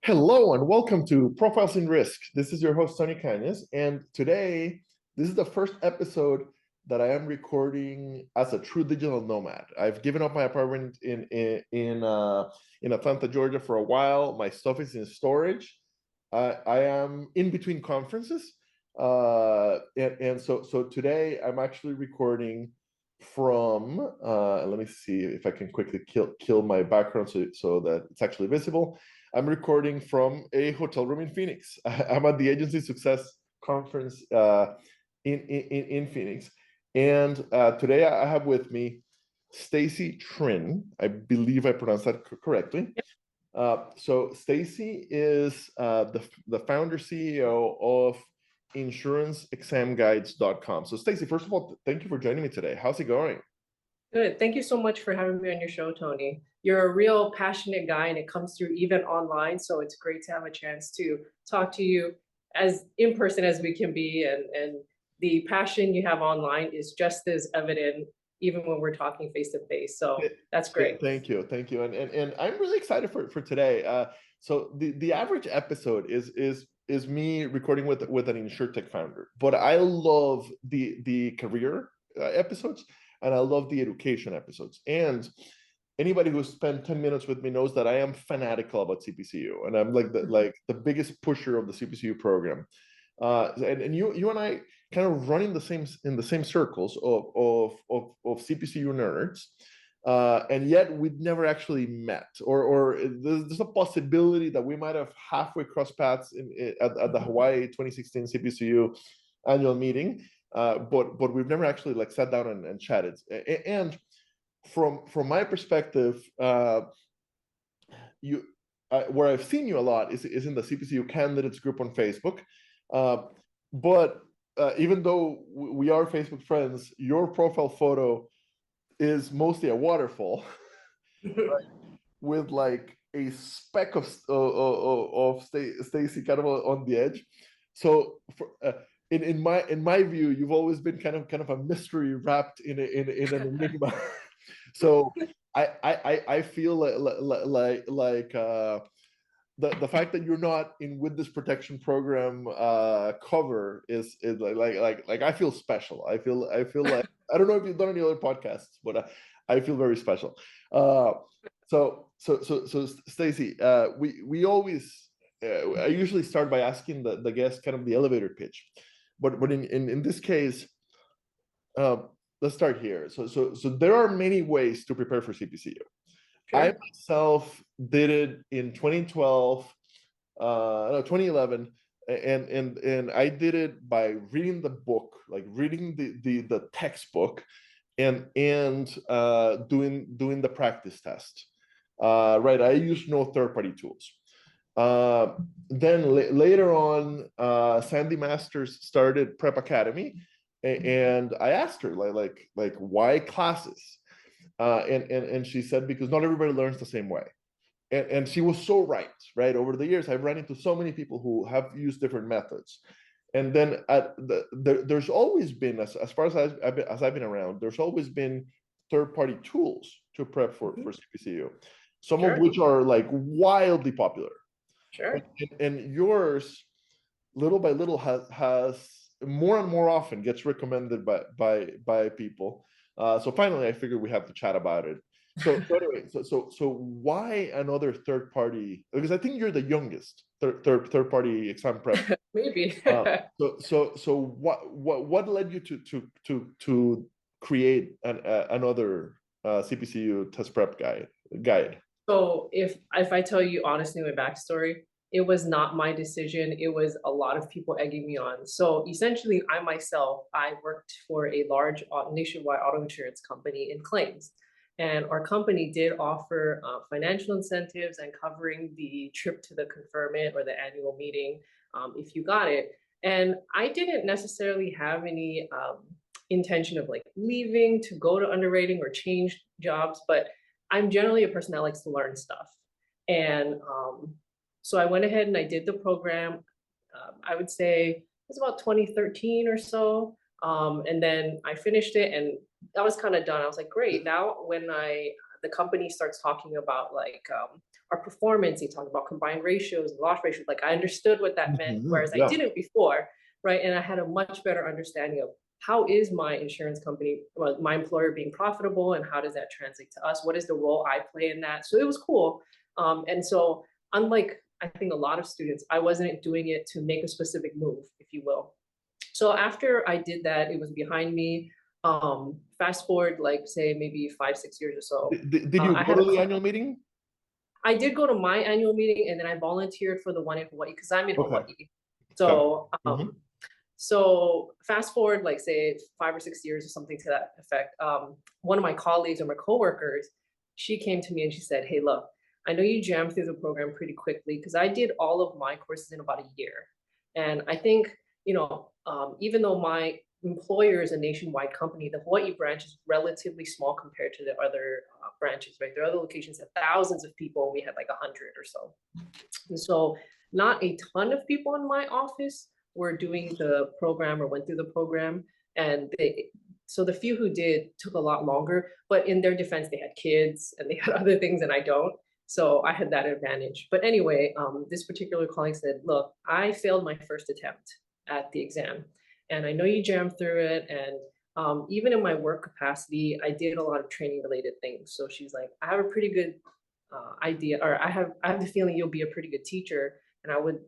Hello and welcome to Profiles in Risk. This is your host, Tony Cañas, and today, this is the first episode that I am recording as a true digital nomad. I've given up my apartment in Atlanta, Georgia for a while. My stuff is in storage. I am in between conferences, and so today I'm actually recording from, let me see if I can quickly kill my background so that it's actually visible. I'm recording from a hotel room in Phoenix. I'm at the Agency Success Conference in Phoenix. And today I have with me Stacy Trinh. I believe I pronounced that correctly. So Stacy is the founder CEO of insuranceexamguides.com. So Stacy, first of all, thank you for joining me today. How's it going? Good. Thank you so much for having me on your show, Tony. You're a real passionate guy and it comes through even online. So it's great to have a chance to talk to you as in person as we can be. And the passion you have online is just as evident even when we're talking face to face. So that's great. Thank you. And I'm really excited for today. So the average episode is me recording with an insurtech founder, but I love the career episodes. And I love the education episodes. And anybody who spent 10 minutes with me knows that I am fanatical about CPCU, and I'm like the biggest pusher of the CPCU program. And you and I kind of run in the same circles of CPCU nerds, and yet we'd never actually met, or there's a possibility that we might have halfway crossed paths at the Hawaii 2016 CPCU annual meeting. But we've never actually like sat down and chatted. And from my perspective, where I've seen you a lot is in the CPCU candidates group on Facebook. But even though we are Facebook friends, your profile photo is mostly a waterfall, right? With like a speck of Stacy kind of on the edge. So in my view, you've always been kind of a mystery wrapped in an enigma. So I feel like the fact that you're not in Witness Protection Program cover is like I feel special. I feel like I don't know if you've done any other podcasts, but I feel very special. So Stacy, we always I usually start by asking the guest kind of the elevator pitch. But in this case, let's start here. So there are many ways to prepare for CPCU. Sure. I myself did it in 2012, 2011, and I did it by reading the book, like reading the textbook, and doing the practice test. Right, I used no third-party tools. Then later on, Sandy Masters started Prep Academy, and I asked her like why classes, and she said because not everybody learns the same way, and she was so right. Over the years, I've run into so many people who have used different methods, and then there's always been, as far as I've been around, there's always been third-party tools to prep for CPCU, some of which are like wildly popular. Sure. And yours, little by little, has more and more often gets recommended by people. So finally, I figured we have to chat about it. So anyway, so why another third party? Because I think you're the youngest third party exam prep. Maybe. So what led you to create another CPCU test prep guide? So if I tell you honestly my backstory, it was not my decision. It was a lot of people egging me on. So essentially, I worked for a large nationwide auto insurance company in claims. And our company did offer financial incentives and covering the trip to the conferment or the annual meeting if you got it. And I didn't necessarily have any intention of like leaving to go to underwriting or change jobs, but I'm generally a person that likes to learn stuff. And so I went ahead and I did the program. I would say it was about 2013 or so. And then I finished it and that was kind of done. I was like, great. Now when the company starts talking about like our performance. They talked about combined ratios, loss ratios. Like I understood what that meant, whereas I Yeah. didn't before, right? And I had a much better understanding of how is my insurance company, well, my employer being profitable, and how does that translate to us? What is the role I play in that? So it was cool. And so unlike I think a lot of students, I wasn't doing it to make a specific move, if you will. So after I did that, it was behind me. Fast forward, like say maybe 5, 6 years or so. Did you I go had to a the annual meeting? I did go to my annual meeting, and then I volunteered for the one in Hawaii because I'm in Okay. Hawaii. Okay. So so fast forward like say 5 or 6 years or something to that effect. One of my colleagues or my coworkers, she came to me and she said, "Hey, look, I know you jammed through the program pretty quickly because I did all of my courses in about a year, and I think even though my employer is a nationwide company, the Hawaii branch is relatively small compared to the other branches, right? There are other locations that thousands of people. We had like 100 or so, and so not a ton of people in my office were doing the program or went through the program, and so the few who did took a lot longer. But in their defense, they had kids and they had other things, and I don't. So I had that advantage. But anyway, this particular colleague said, "Look, I failed my first attempt at the exam, and I know you jammed through it. And even in my work capacity, I did a lot of training related things." So she's like, "I have a pretty good idea, or I have the feeling you'll be a pretty good teacher, and I would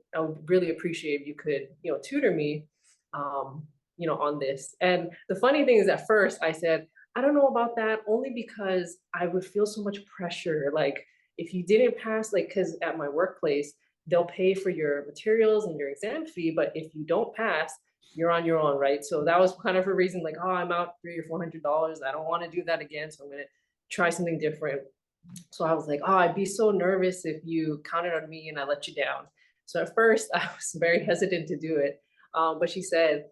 really appreciate if you could tutor me, on this." And the funny thing is, at first I said, "I don't know about that," only because I would feel so much pressure. Like if you didn't pass, like because at my workplace they'll pay for your materials and your exam fee, but if you don't pass, you're on your own, right? So that was kind of a reason, like, oh, I'm out $300 or $400. I don't want to do that again, so I'm gonna try something different. So I was like, oh, I'd be so nervous if you counted on me and I let you down. So at first I was very hesitant to do it. But she said,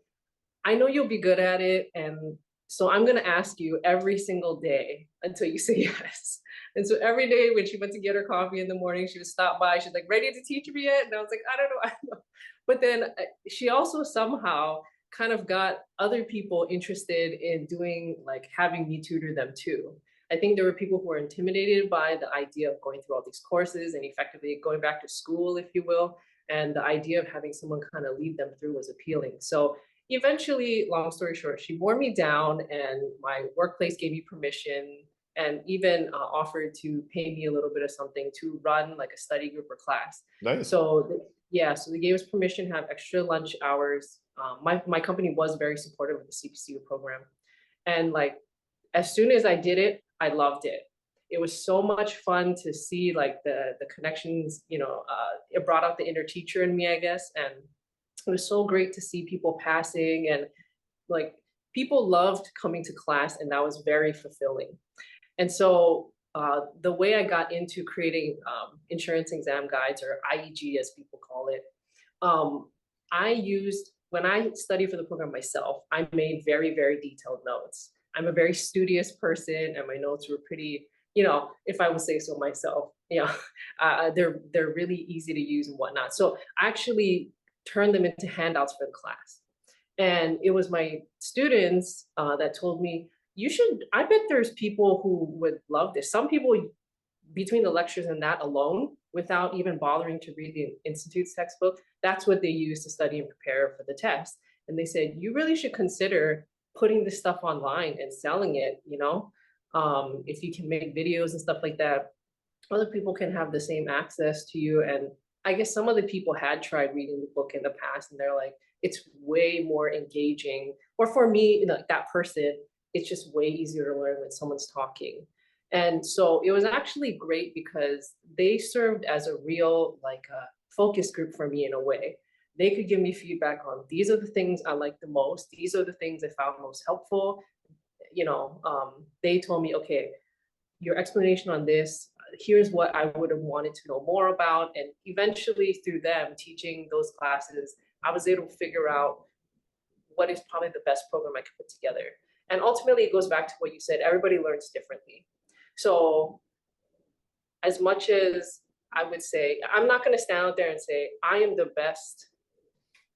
"I know you'll be good at it. And so I'm going to ask you every single day until you say yes." And so every day when she went to get her coffee in the morning, she would stop by. She's like, "Ready to teach me yet?" And I was like, "I don't know. I don't know." But then she also somehow kind of got other people interested in doing, like having me tutor them too. I think there were people who were intimidated by the idea of going through all these courses and effectively going back to school, if you will. And the idea of having someone kind of lead them through was appealing. So eventually, long story short, she wore me down, and my workplace gave me permission and even offered to pay me a little bit of something to run like a study group or class. Nice. So yeah, so they gave us permission to have extra lunch hours. My company was very supportive of the CPCU program, and like as soon as I did it, I loved it. It was so much fun to see like the connections. It brought out the inner teacher in me, I guess, and it was so great to see people passing, and like people loved coming to class, and that was very fulfilling. And so the way I got into creating insurance exam guides, or IEG as people call it, um, I used, when I studied for the program myself, I made very, very detailed notes. I'm a very studious person, and my notes were pretty, if I would say so myself, they're really easy to use and whatnot. So I actually turned them into handouts for the class. And it was my students that told me, "You should, I bet there's people who would love this." Some people, between the lectures and that alone, without even bothering to read the Institute's textbook, that's what they use to study and prepare for the test. And they said, "You really should consider putting this stuff online and selling it, if you can make videos and stuff like that, other people can have the same access to you." And I guess some of the people had tried reading the book in the past, and they're like, it's way more engaging. Or for me, that person, it's just way easier to learn when someone's talking. And so it was actually great because they served as a real like focus group for me in a way. They could give me feedback on, these are the things I like the most. These are the things I found most helpful. They told me, "Okay, your explanation on this, here's what I would have wanted to know more about." And eventually, through them teaching those classes, I was able to figure out what is probably the best program I could put together. And ultimately, it goes back to what you said, everybody learns differently. So as much as I would say, I'm not going to stand out there and say, I am the best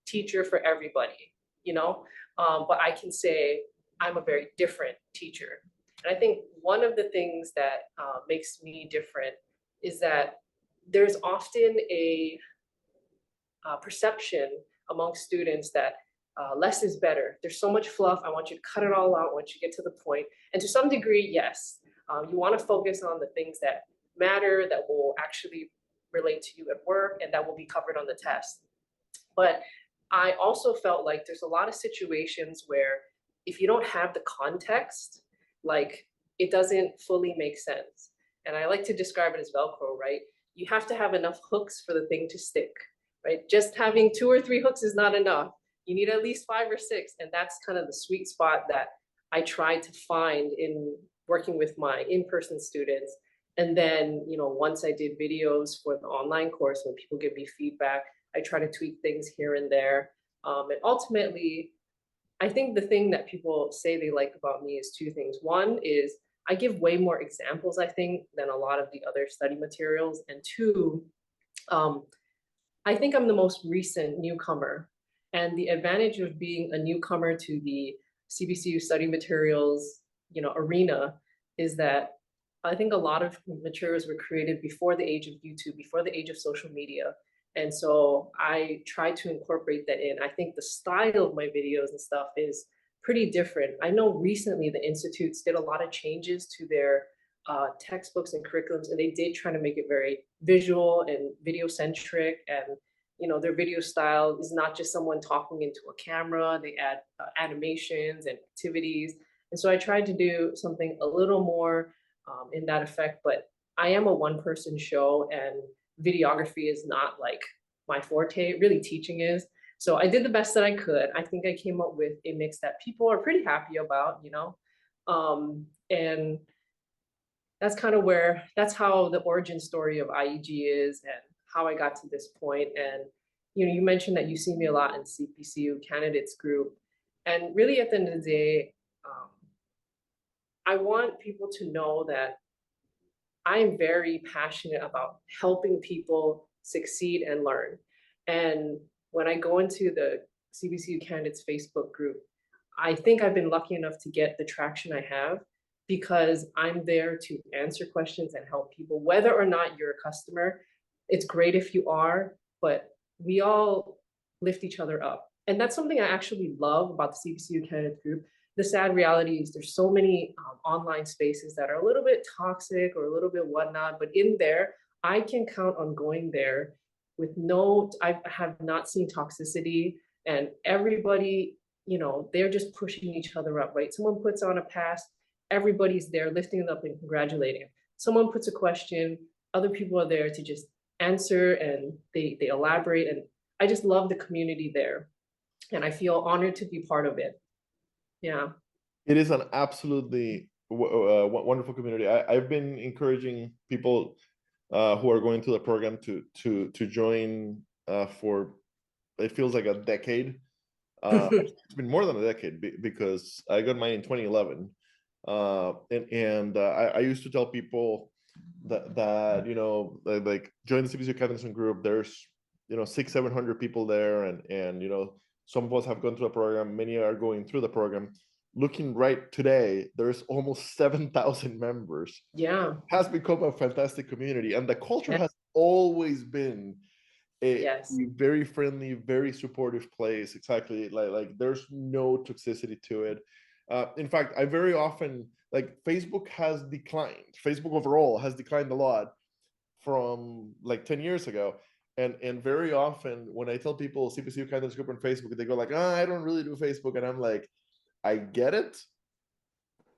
teacher for everybody, but I can say I'm a very different teacher. And I think one of the things that makes me different is that there's often a perception among students that less is better. There's so much fluff. I want you to cut it all out. I want you to get to the point. And to some degree, yes, you want to focus on the things that matter, that will actually relate to you at work, and that will be covered on the test. But I also felt like there's a lot of situations where if you don't have the context, like it doesn't fully make sense. And I like to describe it as Velcro, right? You have to have enough hooks for the thing to stick, right? Just having 2 or 3 hooks is not enough. You need at least 5 or 6. And that's kind of the sweet spot that I try to find in working with my in-person students. And then, once I did videos for the online course, when people give me feedback, I try to tweak things here and there. And ultimately, I think the thing that people say they like about me is 2 things. One is I give way more examples, I think, than a lot of the other study materials. And 2, I think I'm the most recent newcomer. And the advantage of being a newcomer to the CPCU study materials, arena is that I think a lot of materials were created before the age of YouTube, before the age of social media. And so I try to incorporate that in. I think the style of my videos and stuff is pretty different. I know recently the institutes did a lot of changes to their textbooks and curriculums, and they did try to make it very visual and video centric. And their video style is not just someone talking into a camera. They add animations and activities. And so I tried to do something a little more in that effect. But I am a one-person show, and videography is not like my forte. Really, teaching is. So I did the best that I could. I think I came up with a mix that people are pretty happy about, and that's how the origin story of IEG is, and how I got to this point. And you mentioned that you see me a lot in CPCU candidates group, and really at the end of the day, I want people to know that I am very passionate about helping people succeed and learn. And when I go into the CPCU candidates Facebook group, I think I've been lucky enough to get the traction I have because I'm there to answer questions and help people, whether or not you're a customer. It's great if you are, but we all lift each other up. And that's something I actually love about the CPCU candidate group. The sad reality is there's so many online spaces that are a little bit toxic or a little bit whatnot, but in there, I can count on going there with I have not seen toxicity, and everybody, they're just pushing each other up, right? Someone puts on a pass, everybody's there lifting it up and congratulating. Someone puts a question, other people are there to just answer, and they elaborate. And I just love the community there. And I feel honored to be part of it. Yeah. It is an absolutely wonderful community. I've been encouraging people who are going through the program to join for, it feels like a decade. It's been more than a decade because I got mine in 2011. I used to tell people that like join the CPCU Academy group. There's 600-700 people there, and some of us have gone through the program. Many are going through the program. Looking right today, there's almost 7,000 members. Yeah. It has become a fantastic community, and the culture has always been a very friendly, very supportive place. Exactly, like there's no toxicity to it. In fact, I very often, like, Facebook has declined. Facebook overall has declined a lot from like 10 years ago. And very often when I tell people CPCU candidates group on Facebook, they go like, I don't really do Facebook. And I'm like, I get it.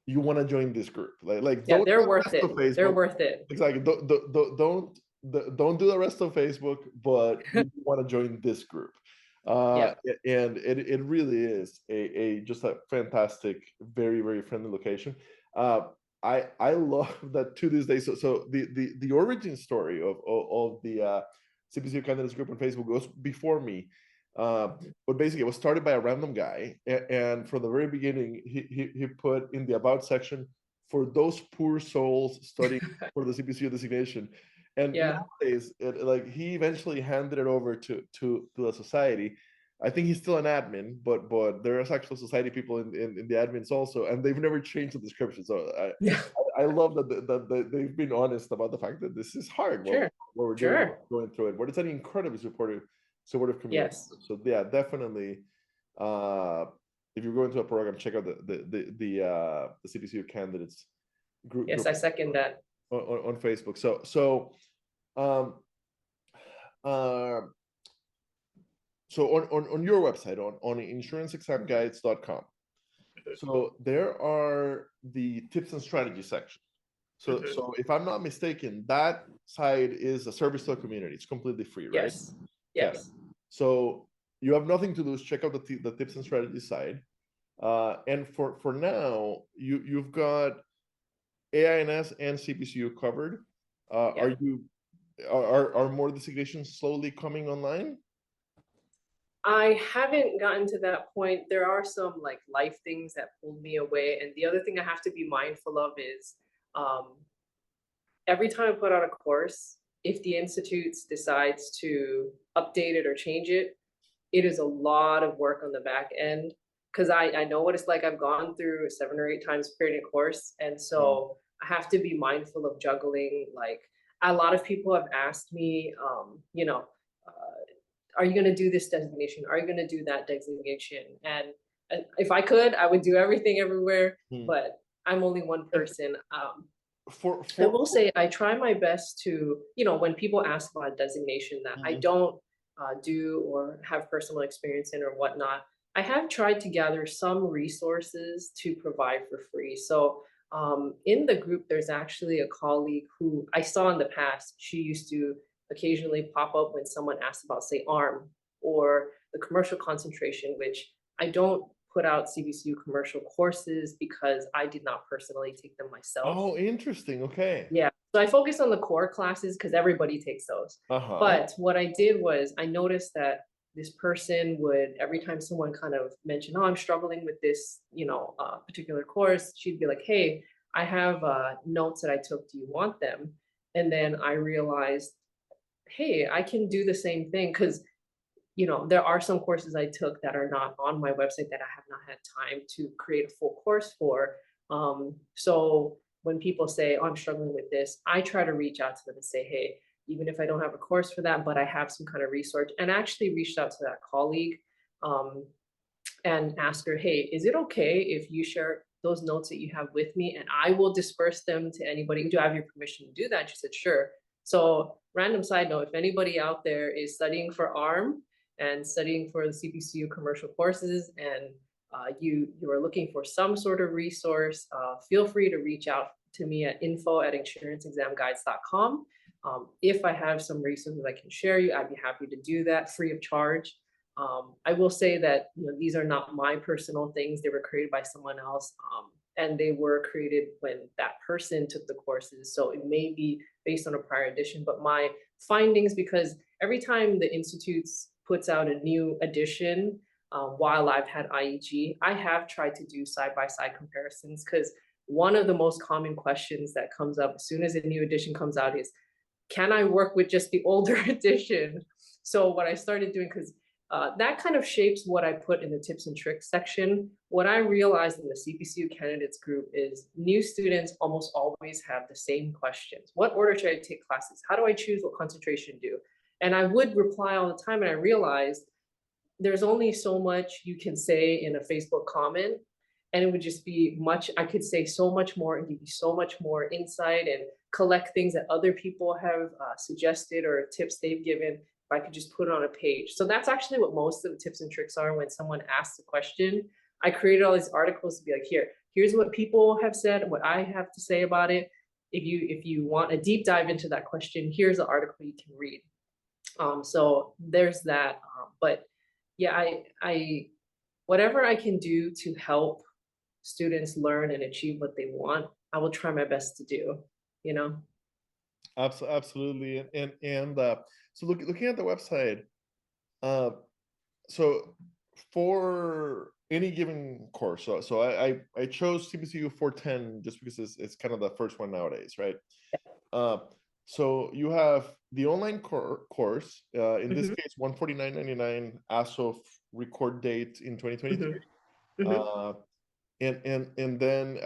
You want to join this group. Like yeah, they're worth it. They're worth it. Exactly. Don't do the rest of Facebook, but you want to join this group. And it really is a just a fantastic, very, very friendly location. I love that to this day. So the origin story of the CPCU candidates group on Facebook goes before me. But basically it was started by a random guy, and from the very beginning he put in the about section, for those poor souls studying for the CPCU designation. And nowadays like he eventually handed it over to the society. I think he's still an admin, but there's actual society people in the admins also, and they've never changed the description. So I love that they've been honest about the fact that this is hard. Sure, What we're sure. going through it. But it's an incredibly supportive community. Yes, So yeah, definitely. If you're going to a program, check out the CPCU candidates yes, group I second that. on Facebook. Um, uh, so on your website on insuranceexamguides.com. So there are the tips and strategy section. So if I'm not mistaken, that side is a service to the community. It's completely free, right? Yes, Okay. yes. So you have nothing to lose. Check out the tips and strategy side. And for now, you've got AINS and CPCU covered. Yeah. Are more designations slowly coming online? I haven't gotten to that point. There are some like life things that pulled me away. And the other thing I have to be mindful of is um, every time I put out a course, if the institute decides to update it or change it, it is a lot of work on the back end because I know what it's like. I've gone through 7 or 8 times creating a course. And so I have to be mindful of juggling. Like a lot of people have asked me, are you going to do this designation? Are you going to do that designation? And if I could, I would do everything everywhere, but I'm only one person. I will say I try my best to, when people ask about designation that I don't do or have personal experience in or whatnot, I have tried to gather some resources to provide for free. So in the group, there's actually a colleague who I saw in the past. She used to occasionally pop up when someone asked about, say, ARM or the commercial concentration, which I don't put out CPCU commercial courses because I did not personally take them myself. Oh, interesting. Okay. Yeah. So I focus on the core classes because everybody takes those. But what I did was I noticed that this person would, every time someone kind of mentioned, oh, I'm struggling with this, particular course, she'd be like, hey, I have notes that I took. Do you want them? And then I realized, hey, I can do the same thing because there are some courses I took that are not on my website that I have not had time to create a full course for. So when people say, oh, I'm struggling with this, I try to reach out to them and say, hey, even if I don't have a course for that, but I have some kind of resource, and I actually reached out to that colleague and asked her, hey, is it okay if you share those notes that you have with me and I will disperse them to anybody? Do I have your permission to do that? And she said, sure. So random side note, if anybody out there is studying for ARM and studying for the CPCU commercial courses and you are looking for some sort of resource, feel free to reach out to me at info@insuranceexamguides.com. If I have some resources I can share you, I'd be happy to do that free of charge. I will say that these are not my personal things. They were created by someone else, and they were created when that person took the courses. So it may be based on a prior edition, but my findings, because every time the institutes puts out a new edition, while I've had IEG, I have tried to do side-by-side comparisons because one of the most common questions that comes up as soon as a new edition comes out is, can I work with just the older edition? So what I started doing, because that kind of shapes what I put in the tips and tricks section. What I realized in the CPCU candidates group is new students almost always have the same questions. What order should I take classes? How do I choose what concentration to do? And I would reply all the time, and I realized there's only so much you can say in a Facebook comment, and it would just be I could say so much more and give you so much more insight and collect things that other people have suggested or tips they've given if I could just put it on a page. So that's actually what most of the tips and tricks are. When someone asks a question, I created all these articles to be like, here's what people have said, what I have to say about it. If you want a deep dive into that question, here's the article you can read. So there's that. But yeah, I whatever I can do to help students learn and achieve what they want, I will try my best to do, Absolutely. And so looking at the website, so for any given course, so I chose CPCU 410 just because it's kind of the first one nowadays, right? So you have the online course, in this case, $149.99 as of record date in 2023. and then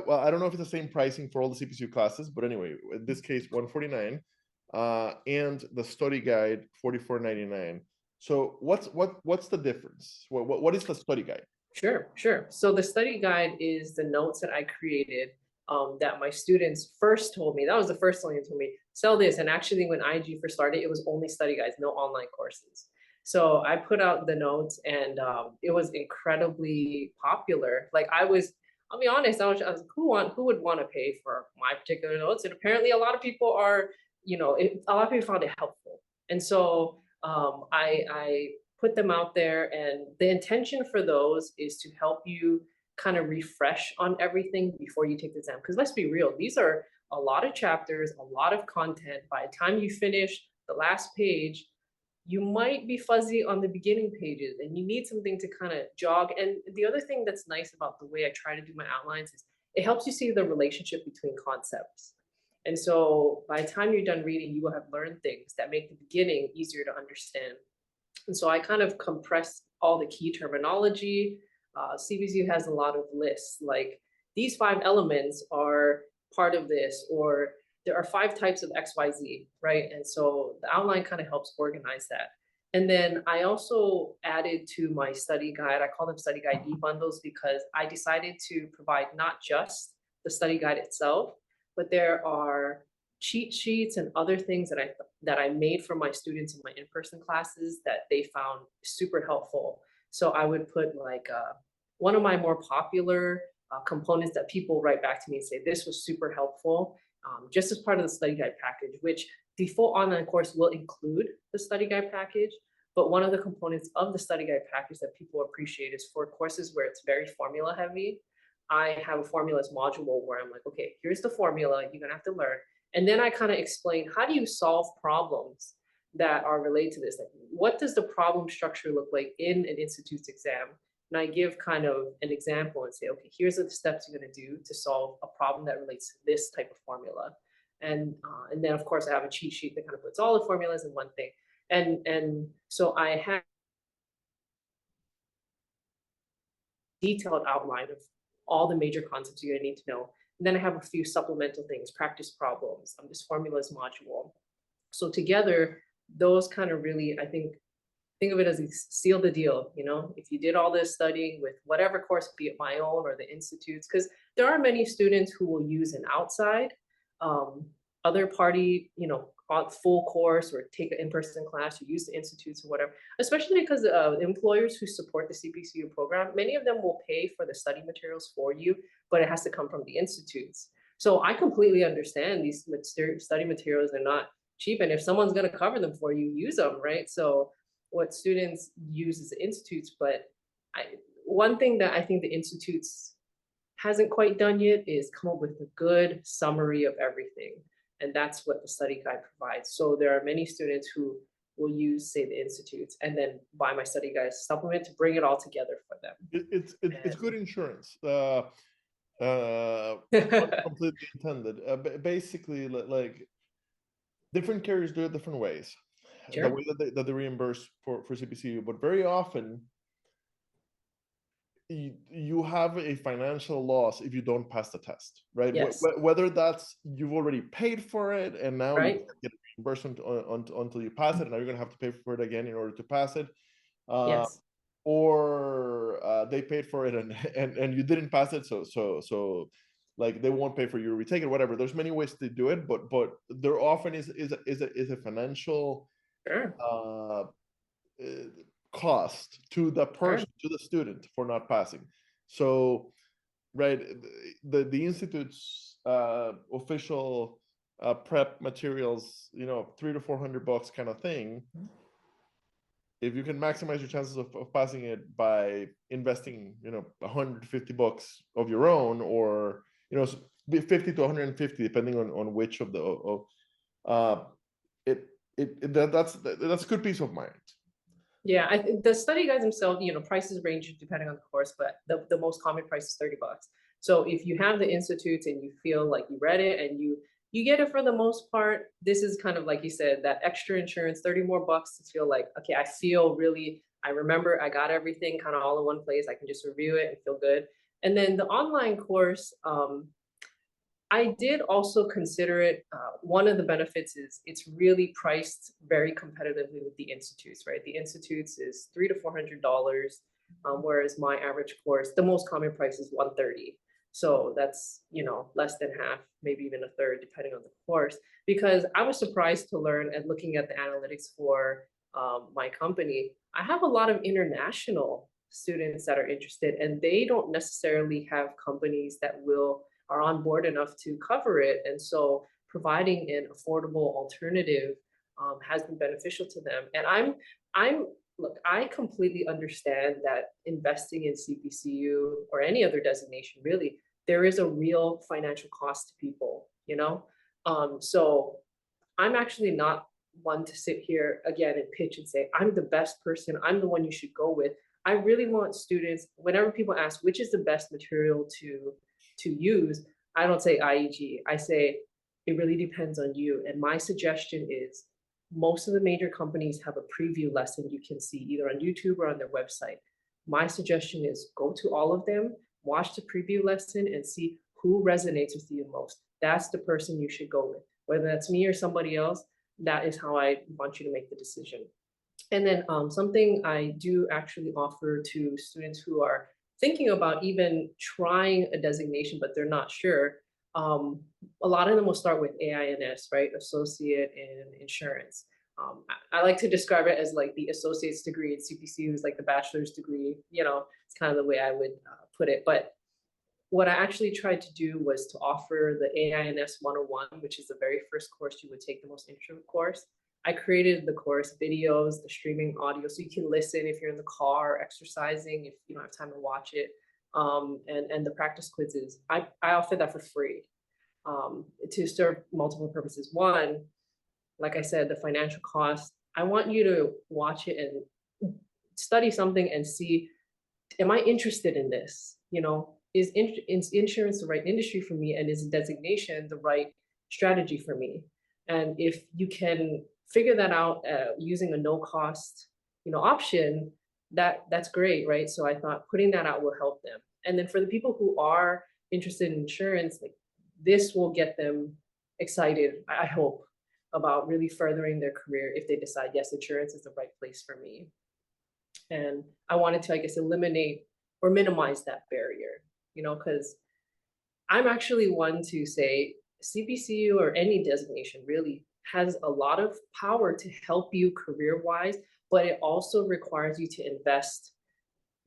well, I don't know if it's the same pricing for all the CPCU classes, but anyway, in this case, 149, and the study guide 44.99. So what's the difference? What is the study guide? Sure, sure. So the study guide is the notes that I created that my students first told me. That was the first thing they told me, sell this. And actually, when IG first started, it was only study guides, no online courses. So I put out the notes, and it was incredibly popular. Like I'll be honest, I was who would want to pay for my particular notes? And apparently, a lot of people are, a lot of people found it helpful. And so I put them out there, and the intention for those is to help you kind of refresh on everything before you take the exam. Because let's be real, these are a lot of chapters, a lot of content. By the time you finish the last page, you might be fuzzy on the beginning pages, and you need something to kind of jog. And the other thing that's nice about the way I try to do my outlines is it helps you see the relationship between concepts. And so by the time you're done reading, you will have learned things that make the beginning easier to understand. And so I kind of compress all the key terminology. CPCU has a lot of lists, like these 5 elements are part of this, or there are 5 types of XYZ, right? And so the outline kind of helps organize that. And then I also added to my study guide, I call them study guide e-bundles, because I decided to provide not just the study guide itself, but there are cheat sheets and other things that I made for my students in my in-person classes that they found super helpful. So I would put like one of my more popular components that people write back to me and say, this was super helpful, just as part of the study guide package, which the full online course will include the study guide package. But one of the components of the study guide package that people appreciate is for courses where it's very formula heavy. I have a formulas module where I'm like, okay, here's the formula you're gonna have to learn. And then I kind of explain, how do you solve problems that are related to this? Like, what does the problem structure look like in an institute's exam? And I give kind of an example and say, okay, here's the steps you're going to do to solve a problem that relates to this type of formula. And then, of course, I have a cheat sheet that kind of puts all the formulas in one thing. And so I have detailed outline of all the major concepts you're going to need to know. And then I have a few supplemental things, practice problems, this formulas module. So together, those kind of really, I think of it as seal the deal. If you did all this studying with whatever course, be it my own or the institutes, because there are many students who will use an outside other party, full course, or take an in-person class, you use the institutes or whatever, especially because employers who support the CPCU program, many of them will pay for the study materials for you, but it has to come from the institutes. So I completely understand these study materials are not cheap, and if someone's going to cover them for you, use them, right? So what students use is the institutes, but one thing that I think the institutes hasn't quite done yet is come up with a good summary of everything. And that's what the study guide provides. So there are many students who will use, say, the institutes, and then buy my study guide supplement to bring it all together for them. It's good insurance. Completely intended. Basically, like different carriers do it different ways. Sure. The way that they reimburse for CPCU, but very often you have a financial loss if you don't pass the test, right? Yes. Whether that's you've already paid for it and now you can't get reimbursement until you pass it, and now you're going to have to pay for it again in order to pass it. Yes. Or they paid for it and you didn't pass it, so like they won't pay for you to retake it, whatever. There's many ways to do it, but there often is a financial cost to the person, to the student, for not passing. So, right, the institute's official prep materials, $300 to $400 kind of thing. If you can maximize your chances of passing it by investing, $150 of your own, or 50 to 150, depending on which of the that's good peace of mind. Yeah, I think the study guides themselves, prices range depending on the course, but the most common price is $30. So if you have the institutes and you feel like you read it and you get it for the most part, this is kind of like you said, that extra insurance, 30 more bucks to feel like, okay, I remember I got everything kind of all in one place. I can just review it and feel good. And then the online course, I did also consider it. One of the benefits is it's really priced very competitively with the institutes, right? The institutes is $300 to $400, whereas my average course, the most common price is 130. So that's, less than half, maybe even a third, depending on the course. Because I was surprised to learn and looking at the analytics for my company, I have a lot of international students that are interested, and they don't necessarily have companies that are on board enough to cover it. And so providing an affordable alternative has been beneficial to them. And look, I completely understand that investing in CPCU or any other designation, really, there is a real financial cost to people. So I'm actually not one to sit here again and pitch and say, I'm the best person, I'm the one you should go with. I really want students, whenever people ask which is the best material to use, I don't say IEG. I say it really depends on you. And my suggestion is most of the major companies have a preview lesson you can see either on YouTube or on their website. My suggestion is go to all of them, watch the preview lesson, and see who resonates with you most. That's the person you should go with. Whether that's me or somebody else, that is how I want you to make the decision. And then something I do actually offer to students who are thinking about even trying a designation, but they're not sure. A lot of them will start with AINS, right? Associate in Insurance. I like to describe it as like the associate's degree in CPCU is like the bachelor's degree. It's kind of the way I would put it. But what I actually tried to do was to offer the AINS 101, which is the very first course you would take, the most intro course. I created the course videos, the streaming audio, so you can listen if you're in the car exercising, if you don't have time to watch it, and the practice quizzes. I offer that for free to serve multiple purposes. One, like I said, the financial cost. I want you to watch it and study something and see, am I interested in this? Is insurance the right industry for me, and is designation the right strategy for me? And if you can figure that out using a no cost option, that's great, right? So I thought putting that out will help them. And then for the people who are interested in insurance, like this will get them excited, I hope, about really furthering their career if they decide, yes, insurance is the right place for me. And I wanted to, I guess, eliminate or minimize that barrier, because I'm actually one to say CPCU or any designation really has a lot of power to help you career-wise, but it also requires you to invest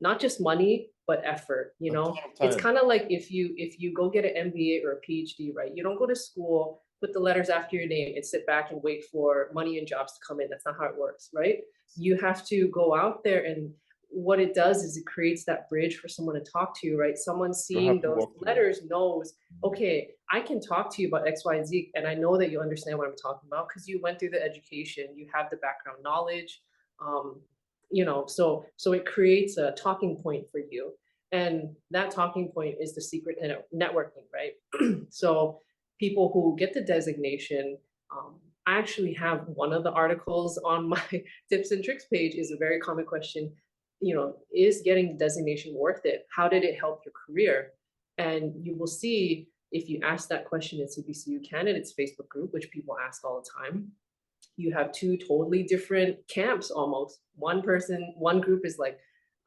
not just money, but effort. It's kind of like if you go get an MBA or a PhD, right? You don't go to school, put the letters after your name, and sit back and wait for money and jobs to come in. That's not how it works, right? You have to go out there, and what it does is it creates that bridge for someone to talk to you, right? Someone seeing those letters knows, okay, I can talk to you about X, Y, and Z, and I know that you understand what I'm talking about because you went through the education, you have the background knowledge, so it creates a talking point for you. And that talking point is the secret networking, right? So people who get the designation, I actually have one of the articles on my tips and tricks page is a very common question, is getting the designation worth it? How did it help your career? And you will see if you ask that question in CPCU candidates Facebook group, which people ask all the time, you have two totally different camps almost. One group is like,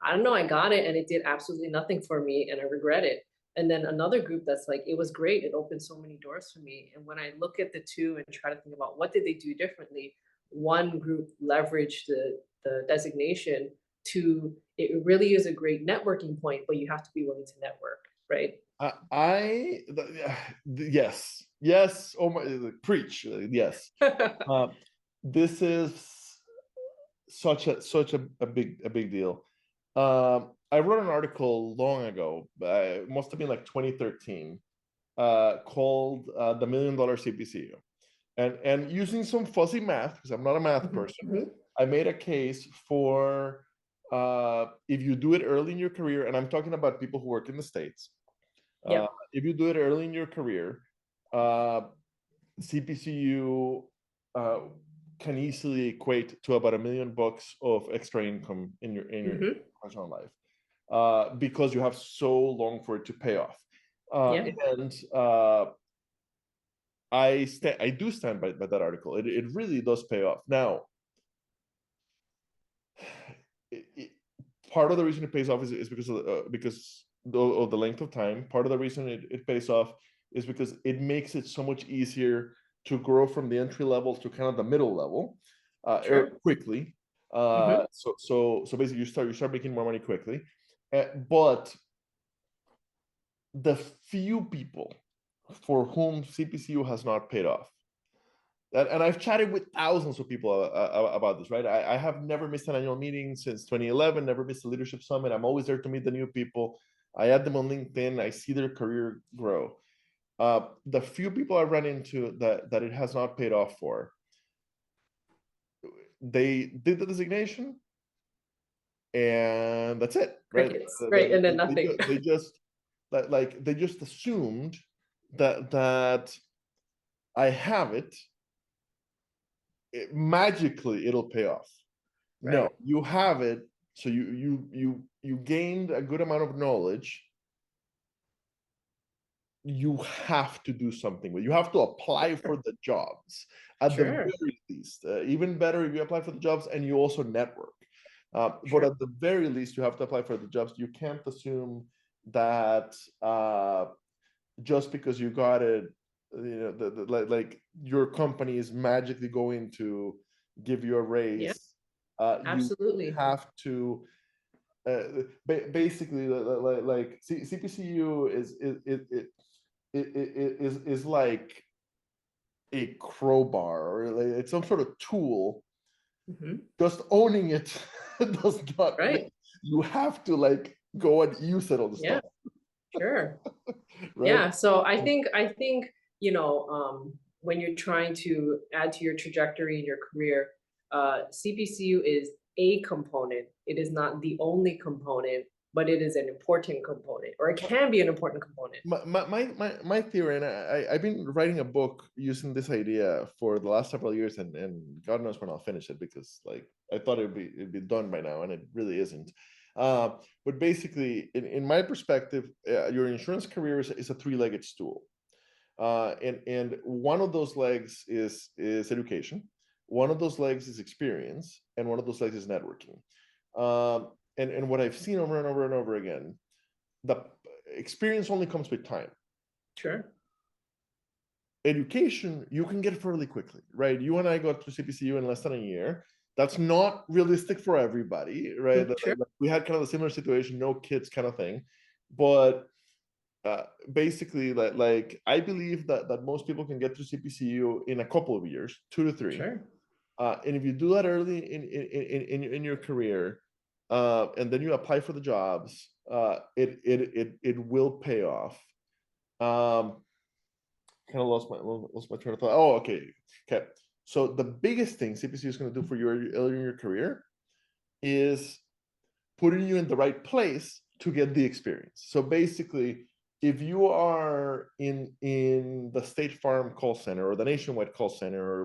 I don't know, I got it and it did absolutely nothing for me and I regret it. And then another group that's like, it was great, it opened so many doors for me. And when I look at the two and try to think about what did they do differently, one group leveraged the designation to, it really is a great networking point, but you have to be willing to network, right? Yes. Oh my, preach. Yes. This is such a big deal. I wrote an article long ago, it must have been like 2013, called the $1 Million CPCU. And using some fuzzy math, because I'm not a math person, I made a case for if you do it early in your career, and I'm talking about people who work in the States. If you do it early in your career, CPCU can easily equate to about $1 million of extra income in your professional life. because you have so long for it to pay off. Yeah. And I do stand by that article. It really does pay off. Now, part of the reason it pays off is because of the length of time. Part of the reason it pays off is because it makes it so much easier to grow from the entry level to kind of the middle level Sure. quickly. Mm-hmm. So basically you start making more money quickly. But the few people for whom CPCU has not paid off, and I've chatted with thousands of people about this, right? I have never missed an annual meeting since 2011, never missed a leadership summit. I'm always there to meet the new people. I add them on LinkedIn. I see their career grow. The few people I run into that it has not paid off for, they did the designation, and that's it, right? Crickets. Right. And then nothing. They just they just assumed that I have it, magically it'll pay off. No, Right. you have it, so you gained a good amount of knowledge. You have to do something with. You have to apply for the jobs at the Sure. very least. Even better if you apply for the jobs and you also network. But at the very least, you have to apply for the jobs. You can't assume that just because you got it, you know, like your company is magically going to give you a Yeah. raise. You Absolutely. have to basically like CPCU is like a crowbar, or like it's some sort of tool. Mm-hmm. Just owning it does not Right. make, you have to like go and use it on the Yeah. stuff, Sure. right? Yeah. So I think, when you're trying to add to your trajectory in your career, CPCU is a component. It is not the only component, but it is an important component, or it can be an important component. My theory, and I've been writing a book using this idea for the last several years, and God knows when I'll finish it, because like I thought it'd be done by now, and it really isn't. Uh, but basically, in my perspective, your insurance career is a three-legged stool, and one of those legs is education, one of those legs is experience, and one of those legs is networking. And what I've seen over and over and over again, the experience only comes with time. Sure. Education you can get fairly quickly, right? You and I got to CPCU in less than a year. That's not realistic for everybody, right? Sure. We had kind of a similar situation, no kids kind of thing. But basically, like I believe that most people can get to CPCU in a couple of years, 2 to 3. Sure. And if you do that early in your career, and then you apply for the jobs, it will pay off. Kind of lost my train of thought. Oh, okay. So the biggest thing CPC is going to do for you early in your career is putting you in the right place to get the experience. So basically, if you are in the State Farm call center or the Nationwide call center, or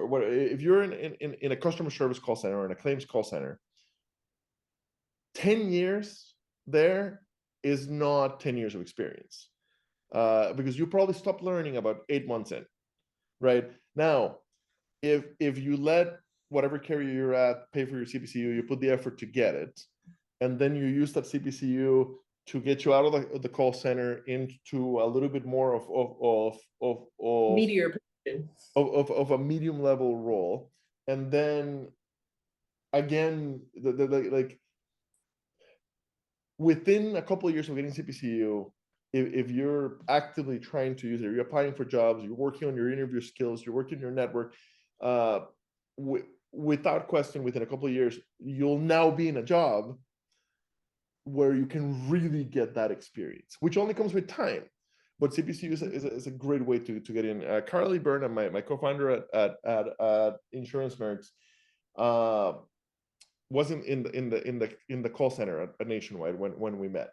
what, if you're in a customer service call center or in a claims call center, 10 years there is not 10 years of experience, because you probably stopped learning about 8 months in. Right now, if you let whatever carrier you're at pay for your CPCU, you put the effort to get it, and then you use that CPCU to get you out of the call center into a little bit more Meteor position. of a medium level role, and then again, like within a couple of years of getting CPCU, if you're actively trying to use it, you're applying for jobs, you're working on your interview skills, you're working on your network, uh, without question, within a couple of years, you'll now be in a job where you can really get that experience, which only comes with time. But CPCU is a great way to get in. Carly Burnham, my co-founder at Insurance Nerds, wasn't in the call center at Nationwide when we met,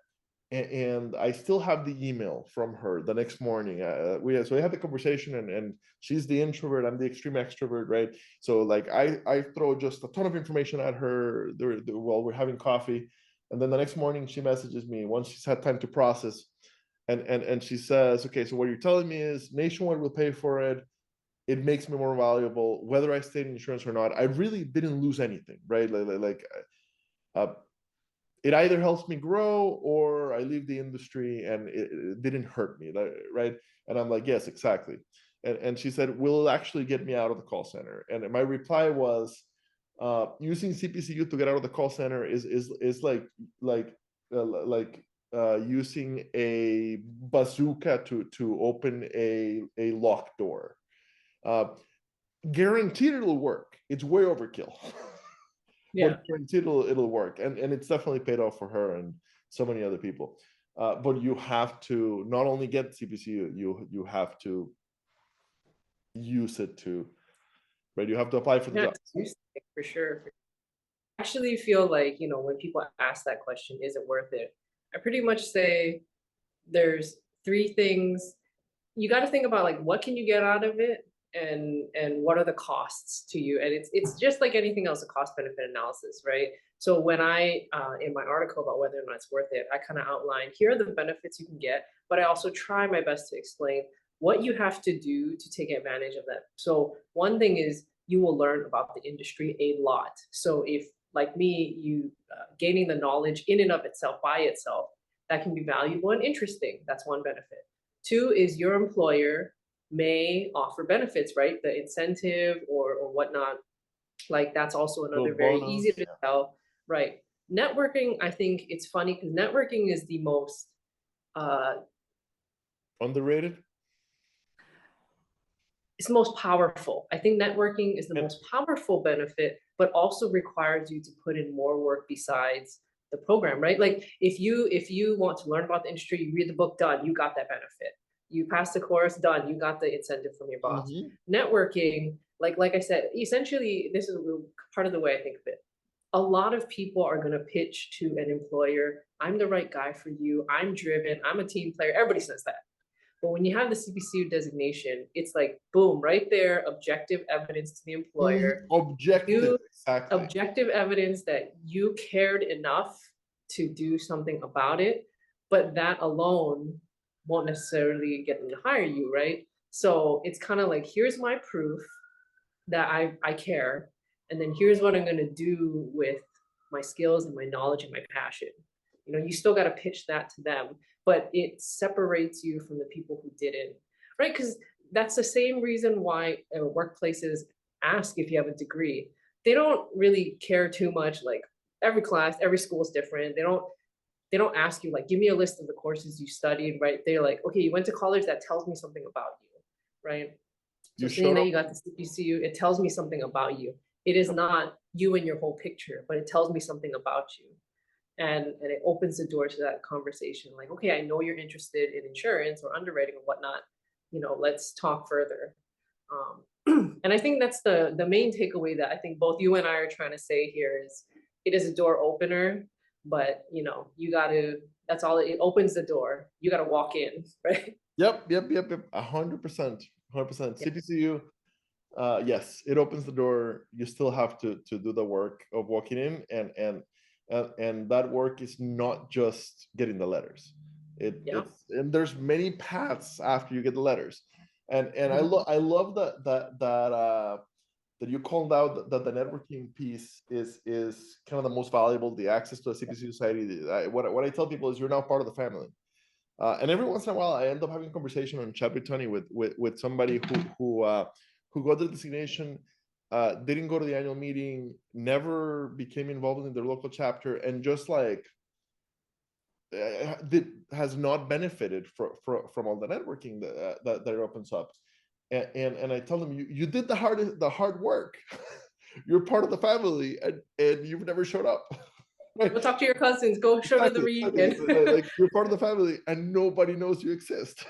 and I still have the email from her the next morning. We had the conversation, and she's the introvert, I'm the extreme extrovert, right? So like I throw just a ton of information at her while we're having coffee, And then the next morning she messages me once she's had time to process, and she says, okay, so what you're telling me is Nationwide will pay for it. It makes me more valuable, whether I stayed in insurance or not. I really didn't lose anything, right? Uh, it either helps me grow or I leave the industry, and it didn't hurt me, right? And I'm like, yes, exactly. And she said, will it actually get me out of the call center? And my reply was, using CPCU to get out of the call center is using a bazooka to open a locked door. Uh, Guaranteed it'll work. It's way overkill. Yeah. But guaranteed it'll work, and it's definitely paid off for her and so many other people. But you have to not only get CPCU, you have to use it to, right? You have to apply for the job. For sure. I actually feel like, when people ask that question, is it worth it? I pretty much say there's three things. You got to think about, like, what can you get out of it, and what are the costs to you? And it's just like anything else, a cost benefit analysis, right? So when I in my article about whether or not it's worth it, I kind of outline here are the benefits you can get, but I also try my best to explain what you have to do to take advantage of that. So one thing is you will learn about the industry a lot. So if, like me, you gaining the knowledge in and of itself by itself, that can be valuable and interesting. That's one benefit. Two is your employer may offer benefits, right? The incentive or whatnot. Like that's also another very easy to tell, right? Networking, I think it's funny because networking is the most Underrated. It's the most powerful. I think networking is the most powerful benefit, but also requires you to put in more work besides the program, right? Like if you want to learn about the industry, you read the book, done, you got that benefit. You pass the course, done, you got the incentive from your boss. Networking, like I said, essentially, this is part of the way I think of it. A lot of people are going to pitch to an employer, I'm the right guy for you, I'm driven, I'm a team player. Everybody says that. But when you have the CPCU designation, it's like, boom, right there, objective evidence to the employer. Objective evidence that you cared enough to do something about it, but that alone won't necessarily get them to hire you, right? So it's kind of like, here's my proof that I care, and then here's what I'm going to do with my skills and my knowledge and my passion. You still got to pitch that to them, but it separates you from the people who didn't, right? Because that's the same reason why workplaces ask if you have a degree. They don't really care too much. Like every class, every school is different. They don't ask you, like, give me a list of the courses you studied, right? They're like, okay, you went to college, that tells me something about you, right? So saying that you got the CPCU, it tells me something about you. It is not you and your whole picture, but it tells me something about you. And it opens the door to that conversation. Like, okay, I know you're interested in insurance or underwriting or whatnot. Let's talk further. And I think that's the main takeaway that I think both you and I are trying to say here is it is a door opener, but you got to, that's all, it opens the door. You got to walk in, right? Yep. 100%. CPCU, yes, it opens the door. You still have to do the work of walking in, and that work is not just getting the letters. It's, and there's many paths after you get the letters, and I love that you called out that the networking piece is kind of the most valuable. The access to a CPC society. What I tell people is you're now part of the family. And every once in a while, I end up having a conversation on chat with Tony with somebody who got the designation, didn't go to the annual meeting, never became involved in their local chapter, and just like has not benefited from all the networking that it opens up. And I tell them, you did the hard work. You're part of the family, and you've never showed up. Right. Go talk to your cousins. Go show to the reunion. Like you're part of the family, and nobody knows you exist.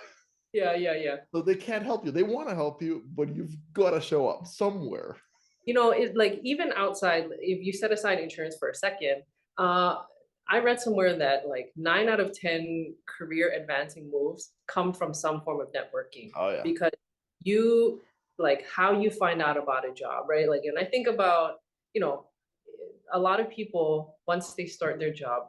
Yeah. So they can't help you. They want to help you, but you've got to show up somewhere. It, like, even outside, if you set aside insurance for a second, I read somewhere that like 9 out of 10 career advancing moves come from some form of networking. Oh yeah. Because you, like, how you find out about a job, right? Like, and I think about, a lot of people, once they start their job,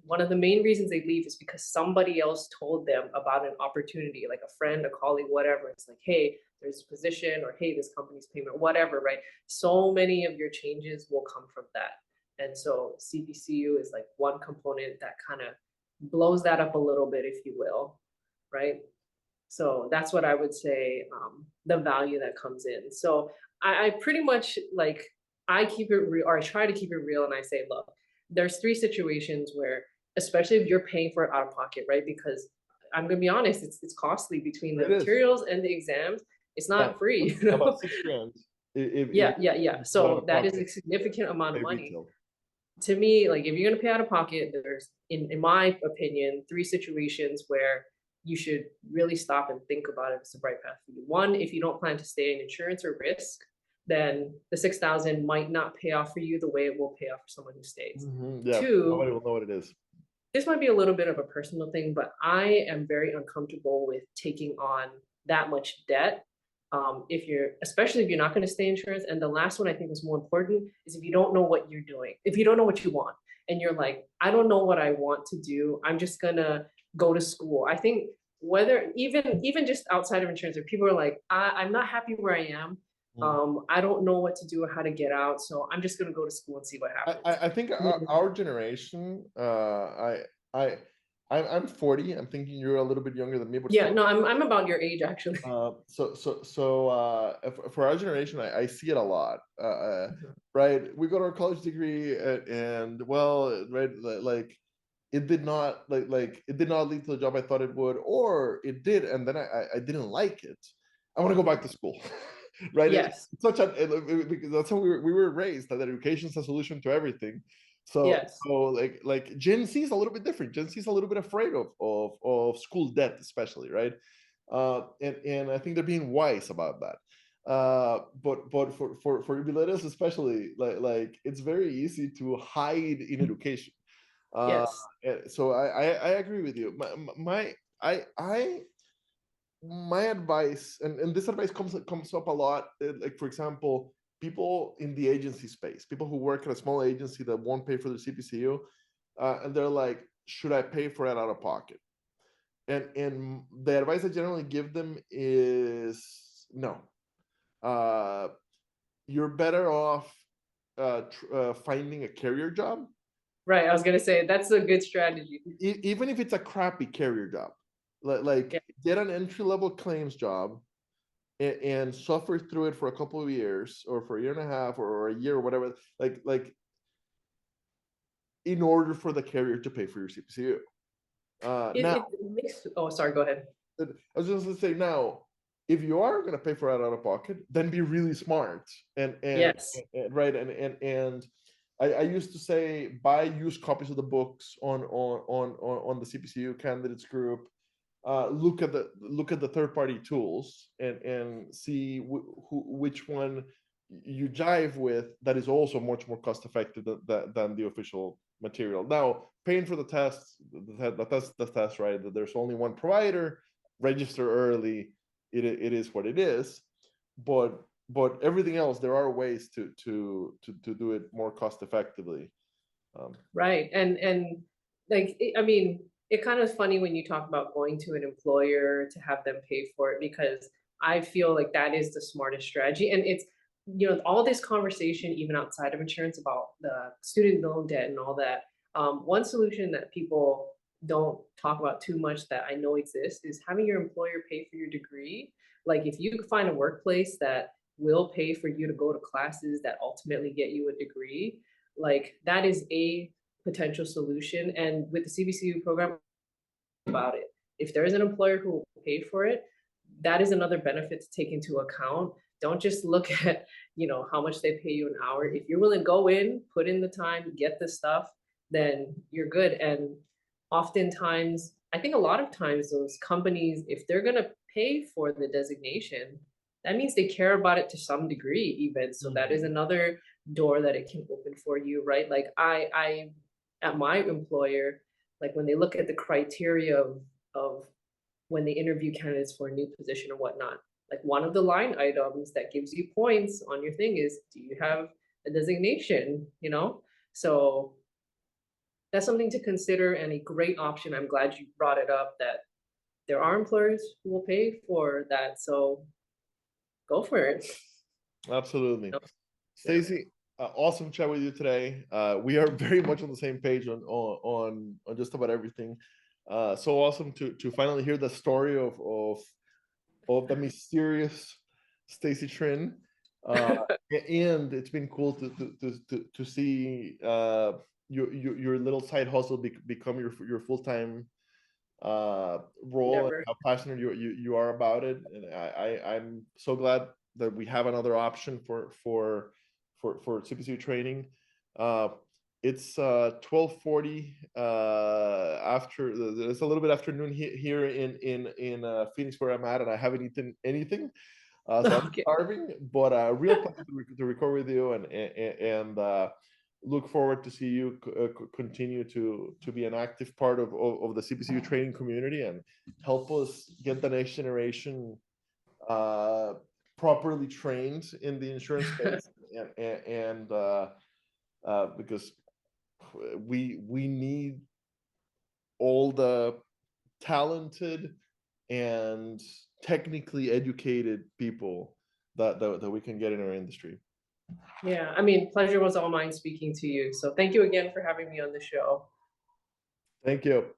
one of the main reasons they leave is because somebody else told them about an opportunity, like a friend, a colleague, whatever. It's like, hey, there's a position, or hey, this company's payment, whatever, right? So many of your changes will come from that. And so CPCU is like one component that kind of blows that up a little bit, if you will, right? So that's what I would say, the value that comes in. So I pretty much like, I keep it real, or I try to keep it real, and I say, look, there's three situations where, especially if you're paying for it out of pocket, right? Because I'm gonna be honest, it's costly between the It is. materials and the exams. It's not free, you know? About 6 grand. Yeah. If out So of that is pocket, a significant amount of pay money. retail. To me, like if you're gonna pay out of pocket, there's, in my opinion, three situations where you should really stop and think about if it's the right path for you. One, if you don't plan to stay in insurance or risk, then the 6,000 might not pay off for you the way it will pay off for someone who stays. Yeah, Two, nobody will know what it is. this might be a little bit of a personal thing, but I am very uncomfortable with taking on that much debt. If you're, especially if you're not going to stay in insurance. And the last one I think is more important is if you don't know what you're doing, if you don't know what you want, and you're like, I don't know what I want to do, I'm just gonna go to school. I think whether even just outside of insurance, where people are like, I'm not happy where I am. I don't know what to do or how to get out, so I'm just gonna go to school and see what happens. I think our generation, I'm 40. I'm thinking you're a little bit younger than me, but yeah, no, I'm about your age actually. For our generation, I see it a lot. Right, we got our college degree, and well, right, like it did not it did not lead to the job I thought it would, or it did, and then I didn't like it. I want to go back to school. Right? Yes. It's such a, because that's how we were raised, that education is a solution to everything. So Yes. like Gen Z is a little bit different. Gen Z is a little bit afraid of school debt, especially, right? And I think they're being wise about that. But for millennials especially, like it's very easy to hide in education. Yes. So I agree with you. My advice, and this advice comes up a lot, like for example, people in the agency space, people who work at a small agency that won't pay for their CPCU, and they're like, should I pay for it out of pocket? And the advice I generally give them is no. You're better off finding a carrier job. Right, I was gonna say that's a good strategy. Even if it's a crappy carrier job, like Yeah. get an entry-level claims job and suffer through it for a couple of years, or for a year and a half, or a year, or whatever, like in order for the carrier to pay for your CPCU. Now, It makes, oh, sorry, go ahead. I was just gonna say, now, if you are gonna pay for it out of pocket, then be really smart, Yes. right, and I used to say, buy used copies of the books on the CPCU candidates group. Look at the third-party tools and see which one you jive with, that is also much more cost effective than the official material. Now, paying for the test, the test, right? That there's only one provider, register early. It is what it is, but everything else, there are ways to do it more cost effectively. Right, and like, I mean, it kind of funny when you talk about going to an employer to have them pay for it, because I feel like that is the smartest strategy. And it's, all this conversation, even outside of insurance, about the student loan debt and all that. One solution that people don't talk about too much that I know exists is having your employer pay for your degree. Like if you find a workplace that will pay for you to go to classes that ultimately get you a degree, like that is a potential solution. And with the CPCU program, about it, if there is an employer who will pay for it, that is another benefit to take into account. Don't just look at how much they pay you an hour. If you're willing to go in, put in the time, get the stuff, then you're good. And oftentimes, I think a lot of times, those companies, if they're going to pay for the designation, that means they care about it to some degree even. So that is another door that it can open for you, right? Like I at my employer, like when they look at the criteria of when they interview candidates for a new position or whatnot, like one of the line items that gives you points on your thing is, do you have a designation? So that's something to consider and a great option. I'm glad you brought it up that there are employers who will pay for that. So go for it. Absolutely. Yeah. Stacy, awesome chat with you today. We are very much on the same page on just about everything. So awesome to finally hear the story of the mysterious Stacy Trinh. And it's been cool to see your little side hustle become your full-time role, and Never. how passionate you are about it. And I'm so glad that we have another option for CPCU training. Uh, it's 12:40 after, it's a little bit afternoon here in Phoenix where I'm at, and I haven't eaten anything. So I'm Okay. starving, but real pleasure to record with you, and look forward to see you continue to be an active part of the CPCU training community, and help us get the next generation properly trained in the insurance space, and because we need all the talented and technically educated people that we can get in our industry. Yeah, I mean, pleasure was all mine speaking to you. So thank you again for having me on the show. Thank you.